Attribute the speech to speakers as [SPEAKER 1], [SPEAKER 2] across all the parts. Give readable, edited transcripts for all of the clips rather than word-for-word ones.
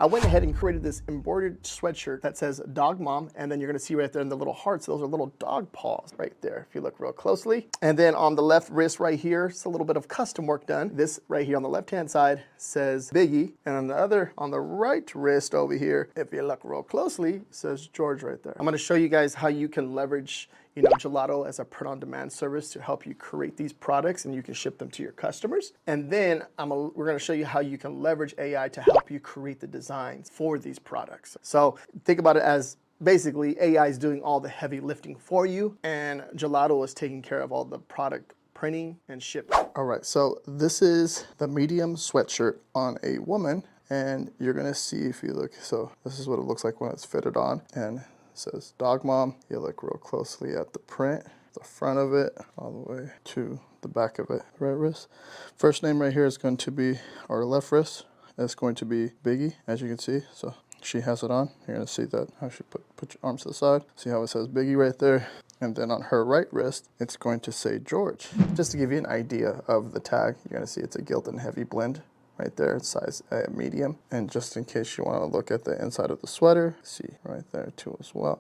[SPEAKER 1] I went ahead and created this embroidered sweatshirt that says dog mom, and then you're gonna see right there in the little hearts, those are little dog paws right there if you look real closely. And then on the left wrist right here, it's a little bit of custom work done. This right here on the left hand side says Biggie, and on the right wrist over here, if you look real closely, it says George right there. I'm gonna show you guys how you can leverage Gelato as a print-on-demand service to help you create these products, and you can ship them to your customers. And then we're going to show you how you can leverage AI to help you create the designs for these products. So think about it as basically AI is doing all the heavy lifting for you, and Gelato is taking care of all the product printing and shipping. All right, so this is the medium sweatshirt on a woman, and you're going to see if you look. So this is what it looks like when it's fitted on, and says dog mom. You look real closely at the print, the front of it, all the way to the back of it. Right wrist. First name right here is going to be, or left wrist, is going to be Biggie, as you can see. So she has it on. You're going to see that, how she put your arms to the side. See how it says Biggie right there. And then on her right wrist, it's going to say George. Just to give you an idea of the tag, you're going to see it's a gilt and heavy blend. Right there, it's size medium. And just in case you want to look at the inside of the sweater, see right there too as well.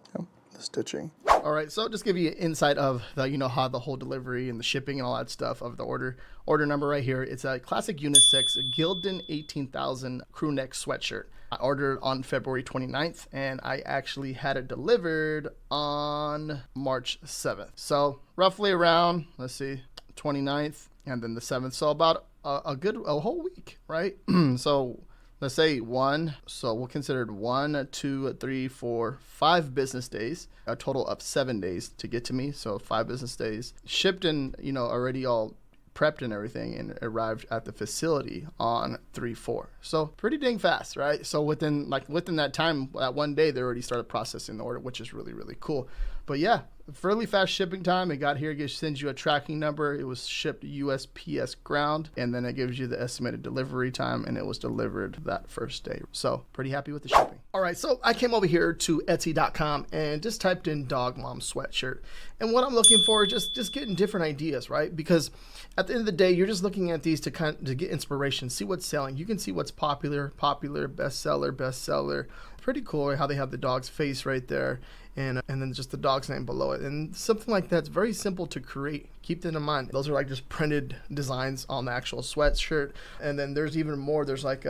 [SPEAKER 1] The stitching. All right, so just give you an insight of the, how the whole delivery and the shipping and all that stuff of the order. Order number right here. It's a classic unisex Gildan 18,000 crew neck sweatshirt. I ordered on February 29th, and I actually had it delivered on March 7th. So roughly around, let's see, 29th and then the 7th. So about a whole week, right? So let's say we'll consider it 1, 2, 3, 4, 5 business days, a total of 7 days to get to me. So 5 business days shipped and, already all prepped and everything, and arrived at the facility on 3/4. So pretty dang fast, right? So within that time, that one day, they already started processing the order, which is really, really cool. But yeah, fairly fast shipping time. It got here, it sends you a tracking number. It was shipped USPS ground, and then it gives you the estimated delivery time, and it was delivered that first day. So pretty happy with the shipping. All right, so I came over here to Etsy.com and just typed in dog mom sweatshirt. And what I'm looking for is just getting different ideas, right? Because at the end of the day, you're just looking at these to get inspiration, see what's selling. You can see what's popular, bestseller. Pretty cool how they have the dog's face right there, and then just the dog's name below it. And something like that's very simple to create. Keep that in mind. Those are like just printed designs on the actual sweatshirt. And then there's even more. There's like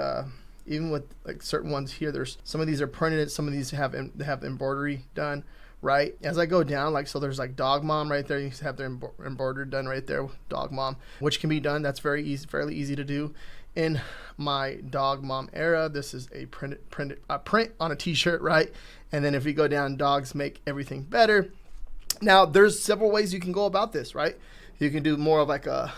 [SPEAKER 1] even with like certain ones here, there's some of these are printed, some of these have embroidery done. Right as I go down, so there's like dog mom right there. You have their embroidered done right there, dog mom, which can be done. That's very easy, fairly easy to do. In my dog mom era, this is a print on a t-shirt, right? And then if we go down, dogs make everything better. Now there's several ways you can go about this, right? You can do more of like a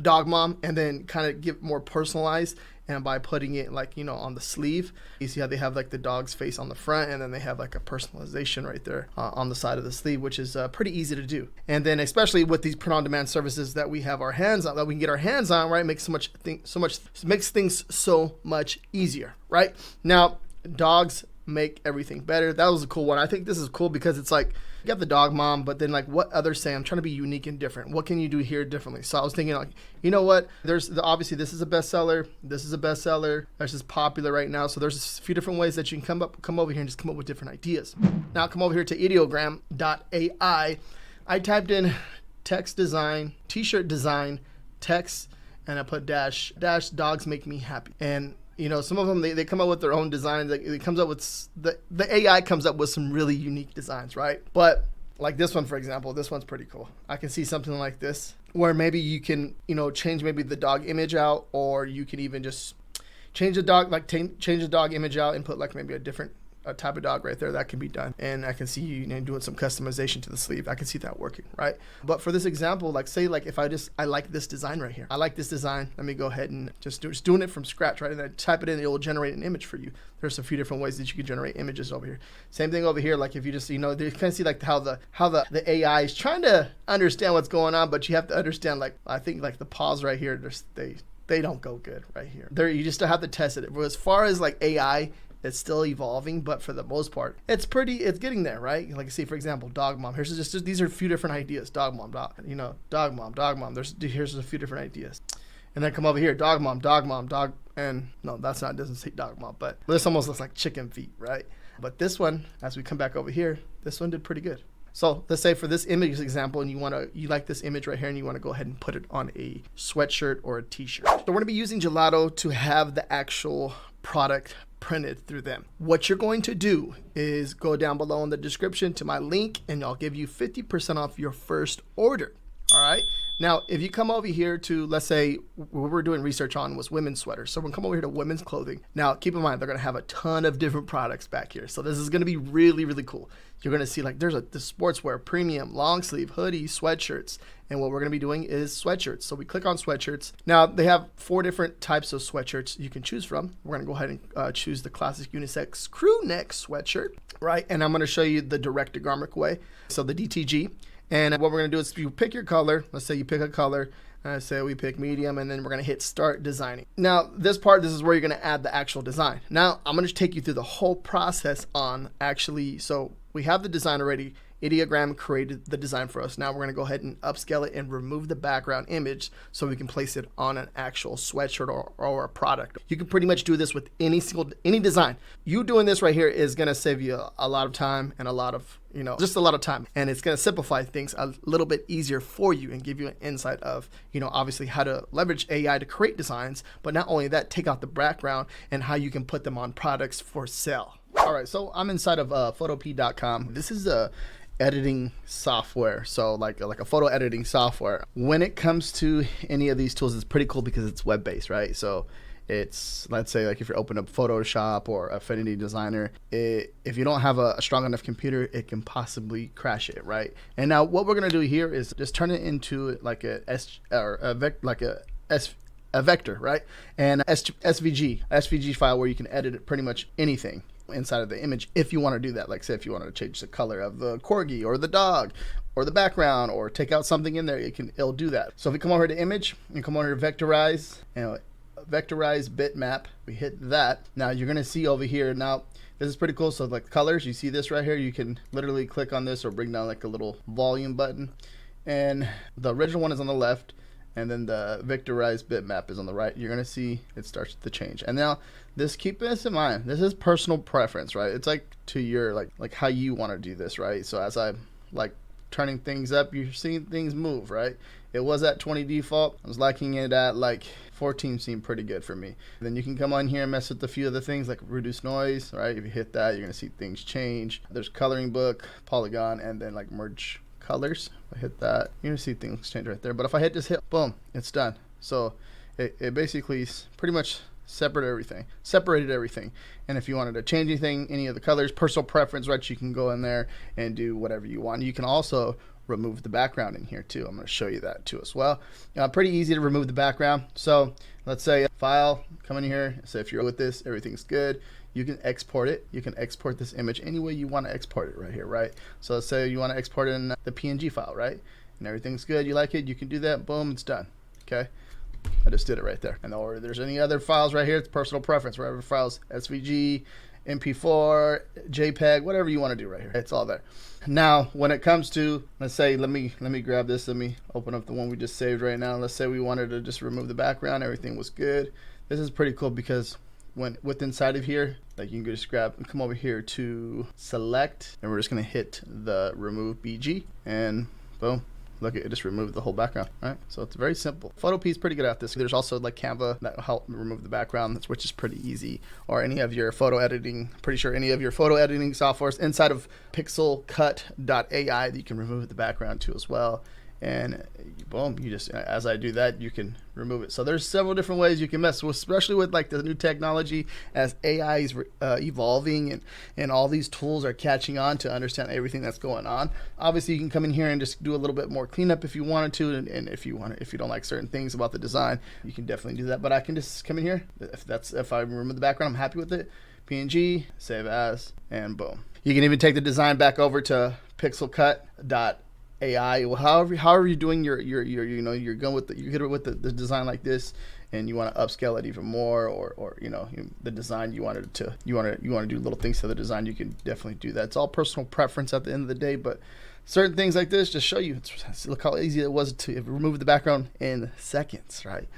[SPEAKER 1] dog mom, and then kind of get more personalized, and by putting it on the sleeve, you see how they have like the dog's face on the front, and then they have like a personalization right there on the side of the sleeve, which is pretty easy to do. And then especially with these print-on-demand services that we have our hands on, that we can get our hands on, right, makes things so much easier, right? Now, dogs make everything better. That was a cool one. I think this is cool because it's like you got the dog mom, but then like what others say, I'm trying to be unique and different. What can you do here differently? So I was thinking what? Obviously this is a bestseller. This is a bestseller. That's just popular right now. So there's a few different ways that you can come over here and just come up with different ideas. Now come over here to Ideogram AI. I typed in text design, t-shirt design, text, and I put dash dogs make me happy. And some of them, they come up with their own designs. It comes up with, the AI comes up with some really unique designs, right? But like this one, for example, this one's pretty cool. I can see something like this where maybe you can, change maybe the dog image out, or you can even just change the dog, change the dog image out and put like maybe a different type of dog right there. That can be done. And I can see you doing some customization to the sleeve. I can see that working, right? But for this example, say if I like this design right here. I like this design. Let me go ahead and just doing it from scratch, right? And then type it in, it will generate an image for you. There's a few different ways that you can generate images over here. Same thing over here. Like if you just, you kind of see like how the AI is trying to understand what's going on, but you have to understand, I think the pause right here, they don't go good right here. You just have to test it. But as far as like AI, it's still evolving, but for the most part, it's getting there, right? Like, see, for example, dog mom. These are a few different ideas. Dog mom, dog mom. Here's a few different ideas. And then come over here, dog mom, dog. And no, that's not, it doesn't say dog mom, but this almost looks like chicken feet, right? But this one, as we come back over here, this one did pretty good. So let's say for this image example, and you like this image right here, and you want to go ahead and put it on a sweatshirt or a t-shirt. So we're going to be using Gelato to have the actual product printed through them. What you're going to do is go down below in the description to my link, and I'll give you 50% off your first order. All right. Now, if you come over here to, let's say, what we're doing research on was women's sweaters. So we're gonna come over here to women's clothing. Now, keep in mind, they're gonna have a ton of different products back here. So this is gonna be really, really cool. You're gonna see like there's the sportswear, premium, long sleeve, hoodie, sweatshirts. And what we're gonna be doing is sweatshirts. So we click on sweatshirts. Now, they have 4 different types of sweatshirts you can choose from. We're gonna go ahead and choose the classic unisex crew neck sweatshirt, right? And I'm gonna show you the direct to garment way. So the DTG. And what we're gonna do is you pick your color. Let's say you pick a color. Say we pick medium, and then we're gonna hit start designing. Now this is where you're gonna add the actual design. Now I'm gonna take you through the whole process on actually, so we have the design already. Ideogram created the design for us. Now we're gonna go ahead and upscale it and remove the background image so we can place it on an actual sweatshirt or a product. You can pretty much do this with any design. You doing this right here is gonna save you a lot of time and a lot of, just a lot of time. And it's gonna simplify things a little bit easier for you and give you an insight of, obviously how to leverage AI to create designs, but not only that, take out the background and how you can put them on products for sale. All right, so I'm inside of Photopea.com. This is a editing software, so like a photo editing software. When it comes to any of these tools, it's pretty cool because it's web-based, right? So it's, let's say like if you're opening up Photoshop or Affinity Designer, if you don't have a strong enough computer, it can possibly crash it, right? And now what we're gonna do here is just turn it into like a vector, right? And SVG file where you can edit pretty much anything inside of the image if you want to do that. Like say if you wanted to change the color of the corgi or the dog or the background or take out something in there, it'll do that. So if we come over to image and come over to Vectorize, Vectorize bitmap, we hit that. Now you're gonna see over here, now this is pretty cool. So like colors, you see this right here, you can literally click on this or bring down like a little volume button, and the original one is on the left, and then the Vectorize bitmap is on the right. You're gonna see it starts to change. And now keep this in mind, this is personal preference, right? It's like to your like how you want to do this, right? So as I like turning things up, you're seeing things move, right? It was at 20 default. I was liking it at like 14, seemed pretty good for me. Then you can come on here and mess with a few of the things like reduce noise, right? If you hit that, you're gonna see things change. There's coloring book, polygon, and then like merge colors. If I hit that, you're gonna see things change right there. But if I hit boom, it's done. So it basically pretty much separated everything. And if you wanted to change anything, any of the colors, personal preference, right, you can go in there and do whatever you want. You can also remove the background in here too. I'm going to show you that too as well. Pretty easy to remove the background. So let's say file, come in here, say if you're with this, everything's good. You can export it. You can export this image any way you want to export it right here, right? So let's say you want to export it in the PNG file, right? And everything's good, you like it, you can do that, boom, it's done, okay? I just did it right there. And or there's any other files right here, it's personal preference, whatever files, SVG, MP4, JPEG, whatever you want to do right here, it's all there. Now, when it comes to, let's say, let me grab this, let me open up the one we just saved right now. Let's say we wanted to just remove the background, everything was good. This is pretty cool because with inside of here, like you can just grab and come over here to select, and we're just gonna hit the remove BG, and boom. Look, it just removed the whole background, right? So it's very simple. Photopea is pretty good at this. There's also like Canva that will help remove the background, which is pretty easy. Or any of your photo editing, pretty sure any of your photo editing softwares inside of pixelcut.ai that you can remove the background to as well. And boom, you just, as I do that, you can remove it. So there's several different ways you can mess with, especially with like the new technology as AI is evolving and all these tools are catching on to understand everything that's going on. Obviously you can come in here and just do a little bit more cleanup if you wanted to, and if you don't like certain things about the design, you can definitely do that. But I can just come in here, if I remove the background, I'm happy with it, PNG, save as, and boom. You can even take the design back over to pixelcut.ai. Well, however you're doing you're going with you hit it with the design like this, and you want to upscale it even more, or the design you want to do little things to the design, you can definitely do that. It's all personal preference at the end of the day, but certain things like this just show you look how easy it was to remove the background in seconds, right?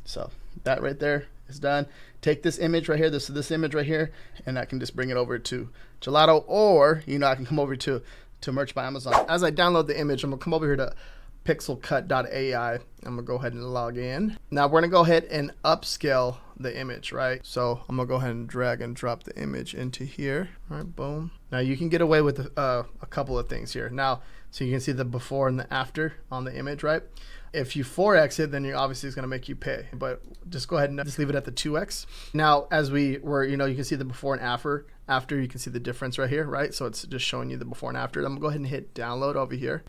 [SPEAKER 1] So that right there is done. Take this image right here, this image right here, and I can just bring it over to Gelato, or I can come over to Merch by Amazon. As I download the image, I'm gonna come over here to pixelcut.ai. I'm gonna go ahead and log in. Now we're gonna go ahead and upscale the image, right? So I'm gonna go ahead and drag and drop the image into here. All right, boom. Now you can get away with a couple of things here. Now, so you can see the before and the after on the image, right? If you 4x it, then you obviously it's gonna make you pay, but just go ahead and just leave it at the 2x. Now, as we were, you can see the before and after. After you can see the difference right here, right? So it's just showing you the before and after. I'm gonna go ahead and hit download over here.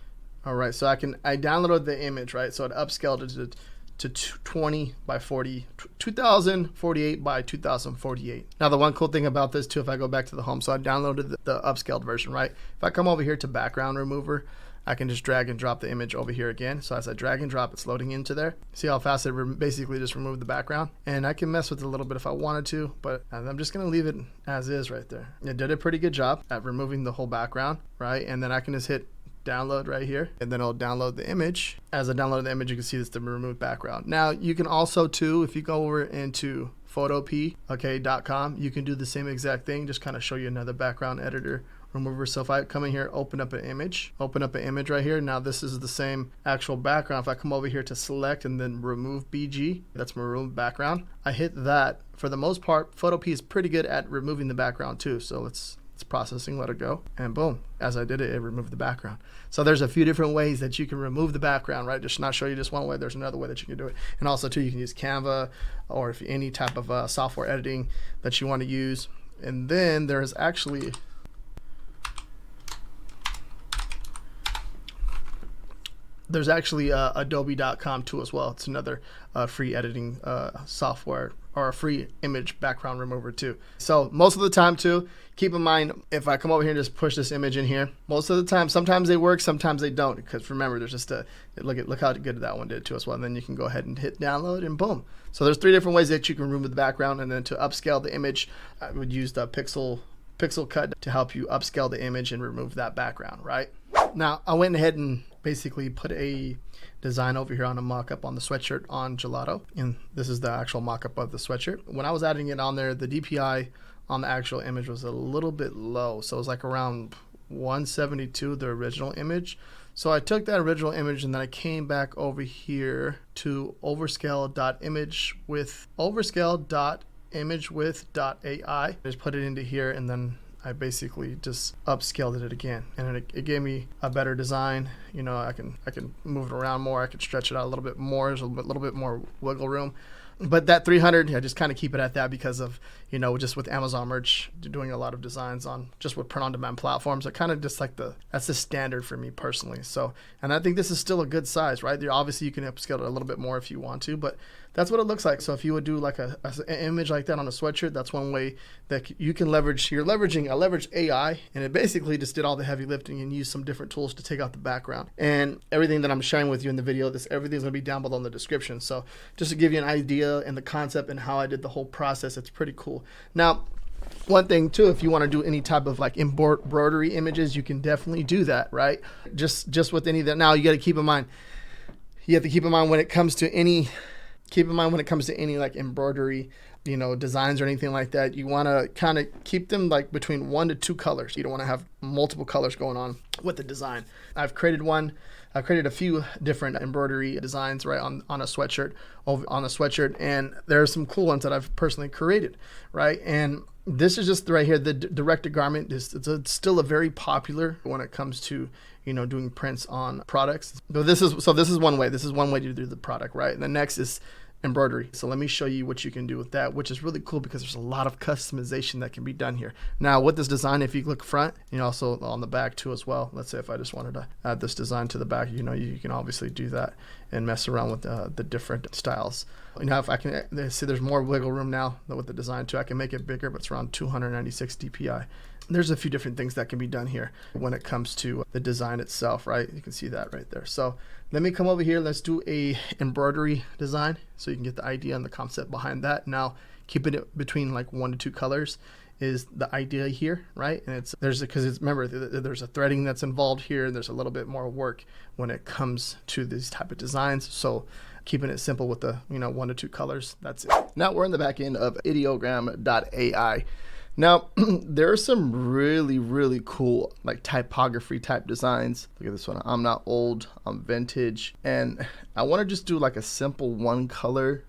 [SPEAKER 1] All right, so I downloaded the image, right? So it upscaled it to 20 by 40, 2048 by 2048. Now the one cool thing about this too, if I go back to the home, so I downloaded the upscaled version, right? If I come over here to background remover, I can just drag and drop the image over here again. So as I drag and drop, it's loading into there. See how fast it basically just removed the background? And I can mess with it a little bit if I wanted to, but I'm just gonna leave it as is right there. It did a pretty good job at removing the whole background, right? And then I can just hit download right here, and then it'll download the image. As I download the image, you can see it's the removed background. Now you can also too, if you go over into Photopea.com, you can do the same exact thing, just kind of show you another background editor remover. So if I come in here, open up an image right here. Now this is the same actual background. If I come over here to select and then remove BG, that's my remove background. I hit that. For the most part, Photopea is pretty good at removing the background too. So it's processing, let it go, and boom, as I did it, it removed the background. So there's a few different ways that you can remove the background, right? Just not show you just one way, there's another way that you can do it. And also too, you can use Canva, or if any type of software editing that you want to use. And then there's actually Adobe.com too as well. It's another free editing software, or a free image background remover too. So most of the time too, keep in mind, if I come over here and just push this image in here, most of the time, sometimes they work, sometimes they don't, because remember, there's just look how good that one did to us well. And then you can go ahead and hit download, and boom. So there's 3 different ways that you can remove the background. And then to upscale the image, I would use the pixel cut to help you upscale the image and remove that background, right? Now I went ahead and basically put a design over here on a mock-up on the sweatshirt on Gelato, and this is the actual mock-up of the sweatshirt. When I was adding it on there, the DPI on the actual image was a little bit low, so it was like around 172, the original image. So I took that original image and then I came back over here to ImageWith.AI. Just put it into here, and then I basically just upscaled it again, and it gave me a better design. I can move it around more, I can stretch it out a little bit more, there's a little bit more wiggle room. But that 300, I just kind of keep it at that because of, just with Amazon merch, doing a lot of designs on just with print-on-demand platforms. I kind of just like that's the standard for me personally. So, and I think this is still a good size, right? Obviously you can upscale it a little bit more if you want to, but that's what it looks like. So if you would do like an image like that on a sweatshirt, that's one way that you can leverage. I leveraged AI, and it basically just did all the heavy lifting and used some different tools to take out the background. And everything that I'm sharing with you in the video, everything's gonna be down below in the description. So just to give you an idea and the concept and how I did the whole process, it's pretty cool. Now, one thing too, if you want to do any type of like embroidery images, you can definitely do that, right? Just with any of that. Now you got to keep in mind, when it comes to any like embroidery, designs or anything like that, you want to kind of keep them like between 1 to 2 colors. You don't want to have multiple colors going on with the design. I've created a few different embroidery designs right on a sweatshirt, and there are some cool ones that I've personally created, right? And this is just right here, the directed garment it's still a very popular when it comes to doing prints on products. But this is one way. This is one way to do the product, right? And the next is embroidery. So let me show you what you can do with that, which is really cool because there's a lot of customization that can be done here. Now with this design, if you look front, also on the back too as well. Let's say if I just wanted to add this design to the back, you can obviously do that and mess around with the different styles. If I can see, there's more wiggle room now with the design too. I can make it bigger, but it's around 296 DPI. There's a few different things that can be done here when it comes to the design itself, right? You can see that right there. So let me come over here. Let's do a embroidery design so you can get the idea and the concept behind that. Now, keeping it between like 1 to 2 colors is the idea here, right? And remember, there's a threading that's involved here, and there's a little bit more work when it comes to these type of designs. So keeping it simple with the, 1 to 2 colors. That's it. Now we're in the back end of Ideogram AI. Now, there are some really, really cool like typography type designs. Look at this one. I'm not old, I'm vintage. And I want to just do like a simple one color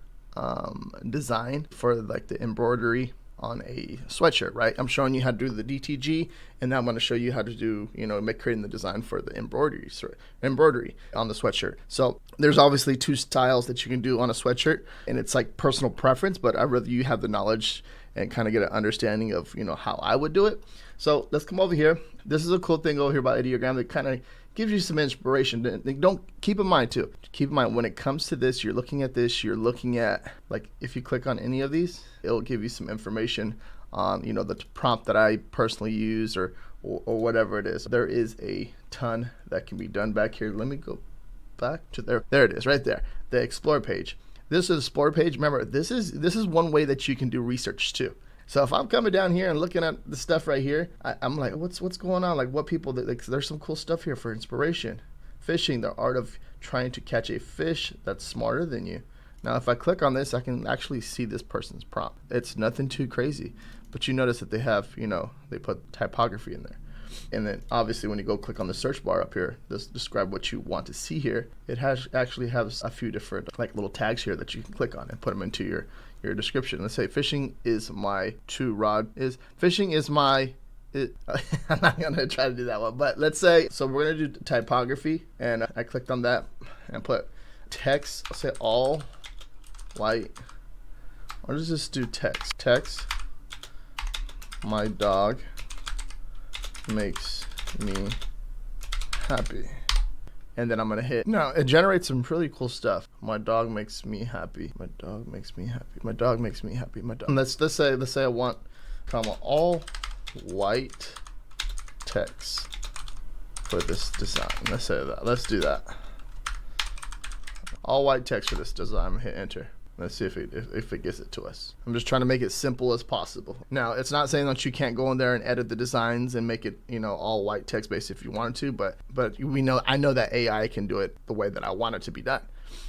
[SPEAKER 1] design for like the embroidery on a sweatshirt, right? I'm showing you how to do the DTG, and now I'm going to show you how to do, creating the design for the embroidery on the sweatshirt. So there's obviously 2 styles that you can do on a sweatshirt, and it's like personal preference, but I'd rather you have the knowledge and kind of get an understanding of, how I would do it. So let's come over here. This is a cool thing over here about Ideogram that kind of gives you some inspiration. Don't keep in mind too. Keep in mind when it comes to this, you're looking at this, you're looking at, like, if you click on any of these, it'll give you some information on, the prompt that I personally use or whatever it is. There is a ton that can be done back here. Let me go back to there. There it is right there. The explore page. This is Explore page. Remember, this is one way that you can do research too. So if I'm coming down here and looking at the stuff right here, I'm like, what's going on? Like, what people, like, there's some cool stuff here for inspiration. Fishing, the art of trying to catch a fish that's smarter than you. Now, if I click on this, I can actually see this person's prompt. It's nothing too crazy, but you notice that they have, they put typography in there. And then obviously when you go click on the search bar up here, this describe what you want to see here. It actually has a few different like little tags here that you can click on and put them into your description. Let's say fishing is my fishing is my I'm not gonna try to do that one, but let's say, so we're gonna do typography, and I clicked on that and put text. I'll say all white, or does this do text? My dog makes me happy. And then I'm gonna hit. Now it generates some really cool stuff. My dog makes me happy. My dog makes me happy. My dog makes me happy. My dog. And let's say I want all white text for this design. Let's say that. Let's do that. All white text for this design. Hit enter. Let's see if it gets it to us. I'm just trying to make it simple as possible. Now, it's not saying that you can't go in there and edit the designs and make it, all white text based if you wanted to, but I know that AI can do it the way that I want it to be done.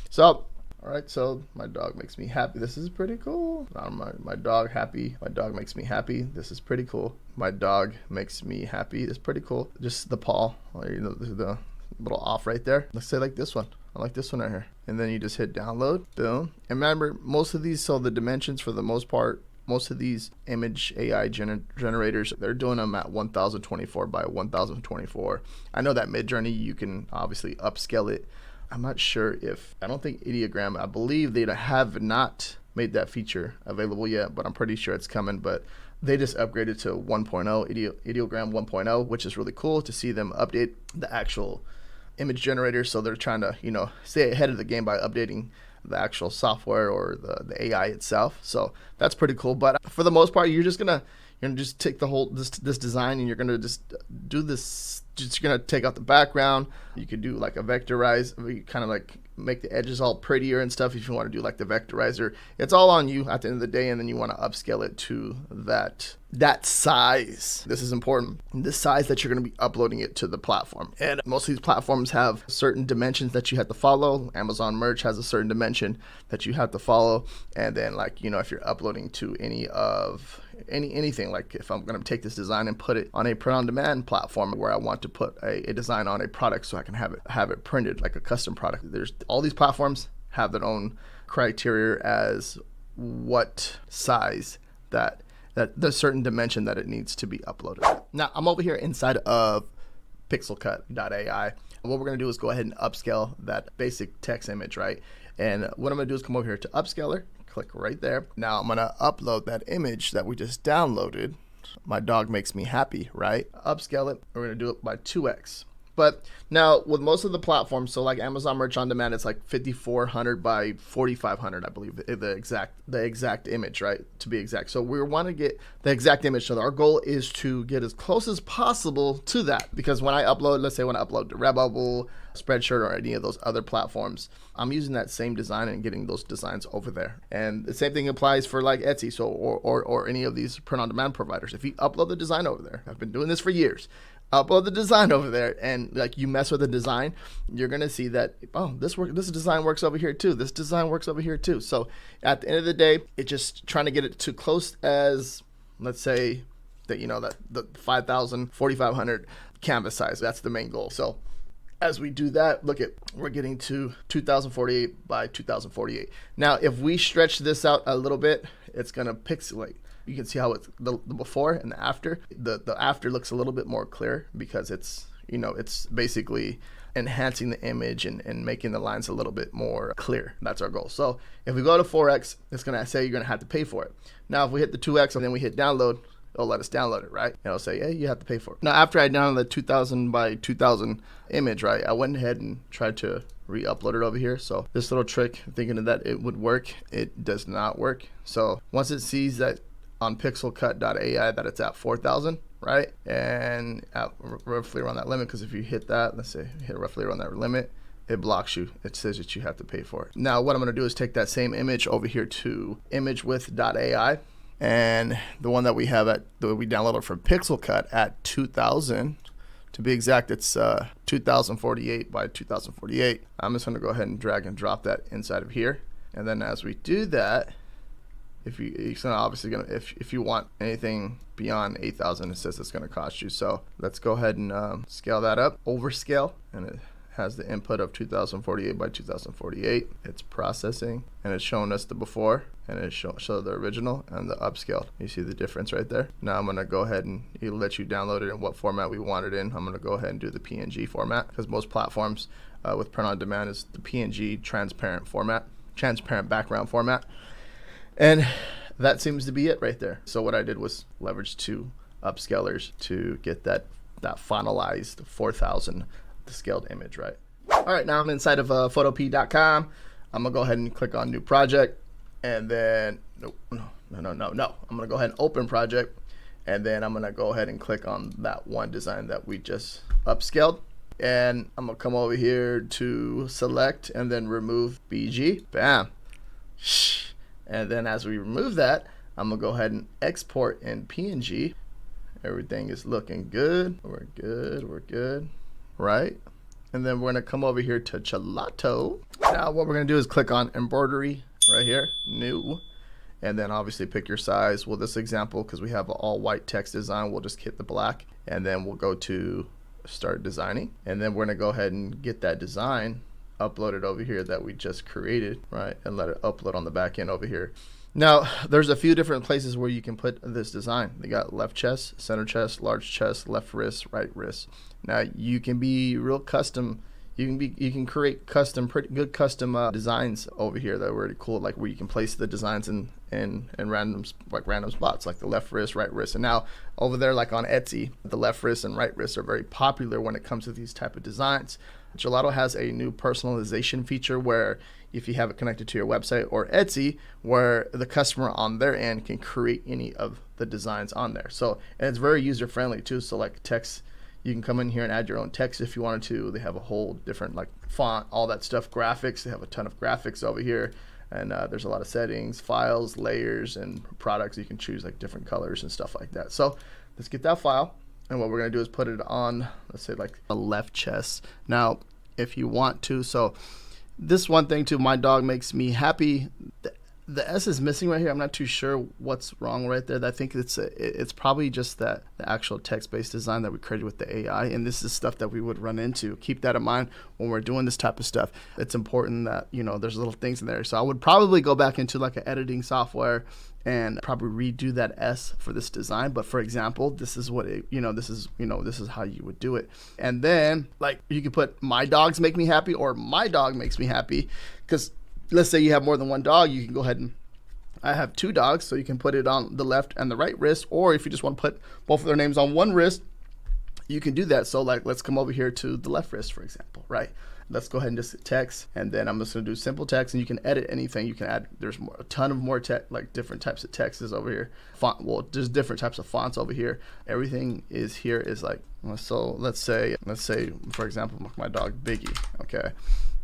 [SPEAKER 1] So, all right, so my dog makes me happy. This is pretty cool. My dog happy. My dog makes me happy. This is pretty cool. My dog makes me happy. It's pretty cool. Just the paw, the little off right there. Let's say like this one. I like this one right here. And then you just hit download, boom. And remember, most of these, so the dimensions for the most part, most of these image AI generators, they're doing them at 1024 by 1024. I know that Midjourney, you can obviously upscale it. I'm not sure I don't think Ideogram, I believe they have not made that feature available yet, but I'm pretty sure it's coming. But they just upgraded to 1.0, Ideogram 1.0, which is really cool to see them update the actual image generator. So they're trying to, stay ahead of the game by updating the actual software or the AI itself. So that's pretty cool. But for the most part, you're gonna just take the whole this design, and you're gonna just do this. You're gonna take out the background. You could do like a vectorize, kind of like make the edges all prettier and stuff if you want to do like the vectorizer. It's all on you at the end of the day, and then you want to upscale it to that size. This is important. The size that you're going to be uploading it to the platform. And most of these platforms have certain dimensions that you have to follow. Amazon Merch has a certain dimension that you have to follow. And then like, if you're uploading to anything, like if I'm going to take this design and put it on a print on demand platform where I want to put a design on a product so I can have it printed like a custom product. There's all these platforms have their own criteria as what size that the certain dimension that it needs to be uploaded. Now I'm over here inside of pixelcut.ai. What we're going to do is go ahead and upscale that basic text image, right? And what I'm going to do is come over here to upscaler, click right there. Now I'm going to upload that image that we just downloaded. My dog makes me happy, right? Upscale it. We're going to do it by 2x. But now with most of the platforms, so like Amazon Merch on Demand, it's like 5400 by 4500, I believe, the exact image, right? To be exact. So we want to get the exact image. So our goal is to get as close as possible to that, because when I upload, let's say when I upload to Redbubble, Spreadshirt, or any of those other platforms, I'm using that same design and getting those designs over there. And the same thing applies for like Etsy, so or any of these print on demand providers. If you upload the design over there, I've been doing this for years. upload the design over there, and like you mess with the design, you're gonna see that, oh, this design works over here too. This design works over here too. So at the end of the day, it's just trying to get it to close as, let's say that, you know, that the 5,000, 4,500 canvas size. That's the main goal. So as we do that, look at, we're getting to 2048 by 2048. Now, if we stretch this out a little bit, it's gonna pixelate. You can see how it's the before and the after. The after looks a little bit more clear because it's, you know, it's basically enhancing the image and making the lines a little bit more clear. That's our goal. So if we go to 4x, it's gonna say you're gonna have to pay for it. Now, if we hit the 2x and then we hit download, it'll let us download it, right? And it'll say, hey, you have to pay for it. Now, after I downloaded the 2000 by 2000 image, right, I went ahead and tried to re-upload it over here. So this little trick, thinking that it would work, it does not work. So once it sees that on pixelcut.ai that it's at 4,000, right? And at roughly around that limit, because if you hit that, let's say hit roughly around that limit, it blocks you. It says that you have to pay for it. Now, what I'm gonna do is take that same image over here to ImageWith.ai, and the one that we have that we downloaded from Pixelcut at 2000, to be exact, it's 2048 by 2048. I'm just gonna go ahead and drag and drop that inside of here. And then as we do that, if you want anything beyond 8,000, it says it's going to cost you. So let's go ahead and scale that up, overscale, and it has the input of 2048 by 2048. It's processing, and it's showing us the before, and it show the original and the upscaled. You see the difference right there. Now I'm going to go ahead and it'll let you download it in what format we want it in. I'm going to go ahead and do the PNG format, because most platforms with print on demand is the PNG transparent format, transparent background format. And that seems to be it right there. So what I did was leverage 2 upscalers to get that finalized 4,000 scaled image, right? All right, now I'm inside of Photopea.com. I'm gonna go ahead and click on new project, and then no. I'm gonna go ahead and open project, and then I'm gonna go ahead and click on that one design that we just upscaled. And I'm gonna come over here to select and then remove BG. Bam. And then as we remove that, I'm gonna go ahead and export in PNG. Everything is looking good. We're good, right? And then we're gonna come over here to Gelato. Now what we're gonna do is click on embroidery right here, new, and then obviously pick your size. Well, this example, because we have an all white text design, we'll just hit the black, and then we'll go to start designing. And then we're gonna go ahead and get that design uploaded over here that we just created, right? And let it upload on the back end over here. Now, there's a few different places where you can put this design. They got left chest, center chest, large chest, left wrist, right wrist. Now, you can be real custom. You can create pretty good custom designs over here that are really cool, like where you can place the designs in random spots, like the left wrist, right wrist. And now over there, like on Etsy, the left wrist and right wrist are very popular when it comes to these type of designs. Gelato has a new personalization feature where if you have it connected to your website or Etsy, where the customer on their end can create any of the designs on there. So, and it's very user friendly too. So like text, you can come in here and add your own text if you wanted to. They have a whole different like font, all that stuff, graphics. They have a ton of graphics over here. And there's a lot of settings, files, layers, and products. You can choose like different colors and stuff like that. So let's get that file. And what we're gonna do is put it on, let's say like a left chest. Now, if you want to, so this one thing too, my dog makes me happy. The S is missing right here. I'm not too sure what's wrong right there. I think it's probably just that the actual text-based design that we created with the AI, and this is stuff that we would run into. Keep that in mind when we're doing this type of stuff. It's important that, you know, there's little things in there. So I would probably go back into like an editing software and probably redo that S for this design. But for example, this is what it, this is how you would do it. And then like you could put my dogs make me happy or my dog makes me happy, because let's say you have more than one dog, you can go ahead and I have 2 dogs, so you can put it on the left and the right wrist, or if you just want to put both of their names on one wrist, you can do that. So like, let's come over here to the left wrist, for example, right? Let's go ahead and just hit text, and then I'm just gonna do simple text, and you can edit anything. You can add, there's a ton of more text, like different types of texts over here. Font, well, there's different types of fonts over here. Everything is here is like, so let's say, for example, my dog Biggie, okay?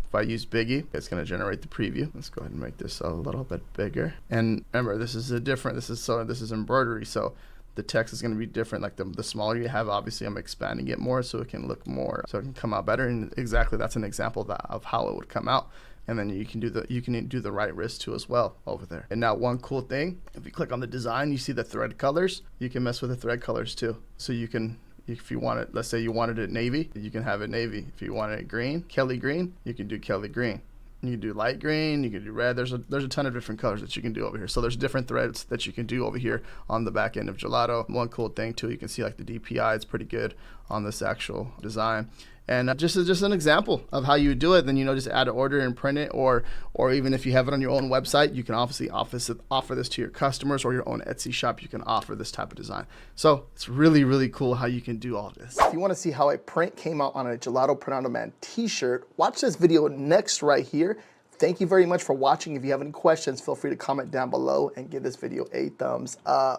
[SPEAKER 1] If I use Biggie, it's going to generate the preview. Let's go ahead and make this a little bit bigger. And remember, this is embroidery. So
[SPEAKER 2] The text is going to be different. Like the smaller you have, obviously I'm expanding it more so it can look more, so it can come out better. And exactly, that's an example of, of how it would come out. And then you can do the right wrist too as well over there. And now one cool thing, if you click on the design, you see the thread colors. You can mess with the thread colors too. So you can, if you want it, let's say you wanted it navy, you can have it navy. If you wanted it green, Kelly green, you can do Kelly green. You can do light green, you can do red. There's a ton of different colors that you can do over here. So there's different threads that you can do over here on the back end of Gelato. One cool thing too, you can see like the DPI, it's pretty good on this actual design. And just an example of how you do it, then, you know, just add an order and print it, or even if you have it on your own website, you can obviously offer this to your customers, or your own Etsy shop, you can offer this type of design. So it's really, really cool how you can do all this.
[SPEAKER 1] If you want to see how a print came out on a Gelato Print On Demand t-shirt, watch this video next right here. Thank you very much for watching. If you have any questions, feel free to comment down below and give this video a thumbs up.